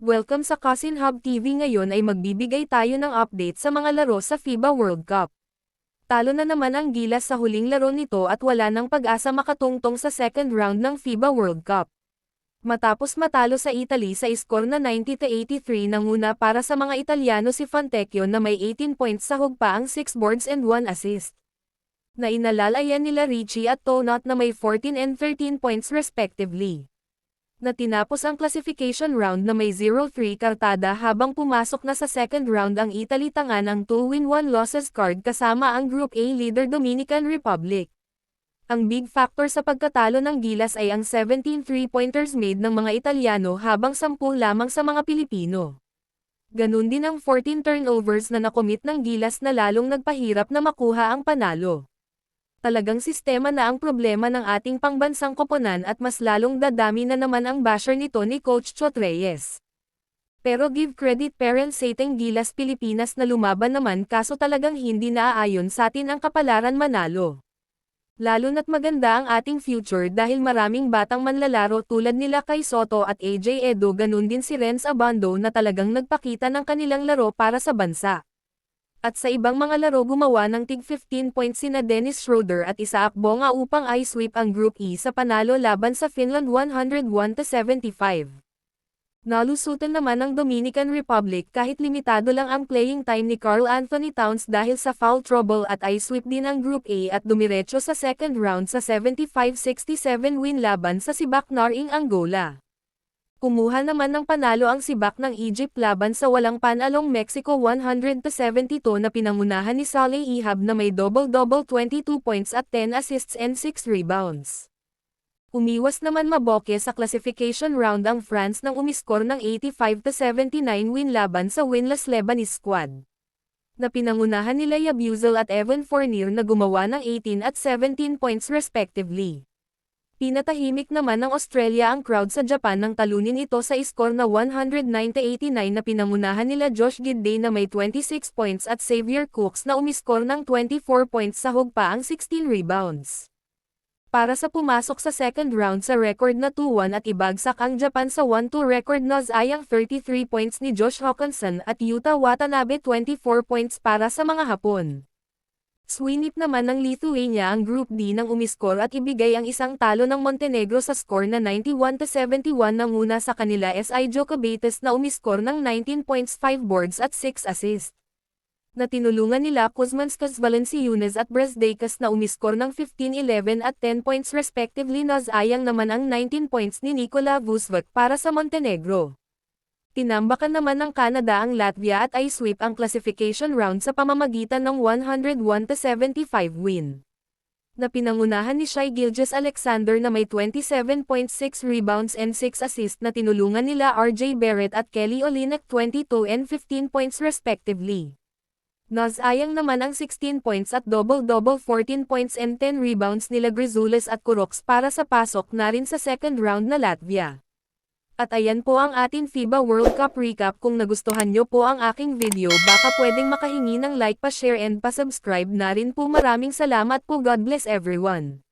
Welcome sa Cousin Hub TV. Ngayon ay magbibigay tayo ng update sa mga laro sa FIBA World Cup. Talo na naman ang Gilas sa huling laro nito at wala nang pag-asa makatungtong sa second round ng FIBA World Cup. Matapos matalo sa Italy sa iskor na 90-83, nanguna para sa mga Italyano si Fontecchio na may 18 points sa hugpa ang 6 boards and 1 assist. Nainalalayan nila Ricci at Tonot na may 14 and 13 points respectively. Na tinapos ang classification round na may 0-3 kartada habang pumasok na sa second round ang Italy tanga ng 2-win 1 losses card kasama ang Group A leader Dominican Republic. Ang big factor sa pagkatalo ng Gilas ay ang 17 3-pointers made ng mga Italyano habang 10 lamang sa mga Pilipino. Ganun din ang 14 turnovers na nakomit ng Gilas na lalong nagpahirap na makuha ang panalo. Talagang sistema na ang problema ng ating pangbansang koponan at mas lalong dadami na naman ang basher nito ni Coach Chot Reyes. Pero give credit parents sa ating Gilas Pilipinas na lumaban naman kaso talagang hindi naaayon sa atin ang kapalaran manalo. Lalo na't maganda ang ating future dahil maraming batang manlalaro tulad nila kay Soto at AJ Edo, ganun din si Renz Abando na talagang nagpakita ng kanilang laro para sa bansa. At sa ibang mga laro gumawa ng tig 15 points sina Dennis Schroeder at Isaac Bonga upang i-sweep ang Group E sa panalo laban sa Finland 101-75. Nalusutan naman ang Dominican Republic kahit limitado lang ang playing time ni Karl Anthony Towns dahil sa foul trouble at i-sweep din ang Group A at dumiretso sa second round sa 75-67 win laban sa Sibak Naring Angola. Kumuha naman ng panalo ang Sibak ng Egypt laban sa walang panalong Mexico 100-72 na pinangunahan ni Saleh Ihab na may double-double 22 points at 10 assists and 6 rebounds. Umiwas naman maboke sa classification round ang France nang umiskor ng 85-79 win laban sa winless Lebanese squad. Na pinangunahan nila Yabusel at Evan Fournier na gumawa ng 18 at 17 points respectively. Pinatahimik naman ng Australia ang crowd sa Japan nang talunin ito sa iskor na 109-89 na pinangunahan nila Josh Giddey na may 26 points at Xavier Cooks na umiskor ng 24 points sa hugpa ang 16 rebounds. Para sa pumasok sa second round sa record na 2-1 at ibagsak ang Japan sa 1-2 record na ayang 33 points ni Josh Hawkinson at Yuta Watanabe 24 points para sa mga Hapon. Swinip naman ng Lithuania ang Group D nang umiskor at ibigay ang isang talo ng Montenegro sa score na 91-71 nanguna sa kanila SI Jokovic na umiskor ng 19 points 5 boards at 6 assists. Na tinulungan nila Kuzmanskas Valanciunas at Brasdeikis na umiskor ng 15-11 at 10 points respectively na ayang naman ang 19 points ni Nikola Vucevic para sa Montenegro. Tinambakan naman ng Canada ang Latvia at i-sweep ang classification round sa pamamagitan ng 101-75 win. Na pinangunahan ni Shai Gilgeous-Alexander na may 27.6 rebounds and 6 assists na tinulungan nila RJ Barrett at Kelly Olynyk 22 and 15 points respectively. Nasayang naman ang 16 points at double-double 14 points and 10 rebounds nila Grizulis at Kuroks para sa pasok na rin sa second round na Latvia. At ayan po ang ating FIBA World Cup recap. Kung nagustuhan nyo po ang aking video, baka pwedeng makahingi ng like, pa-share and pa-subscribe na rin po. Maraming salamat po. God bless everyone.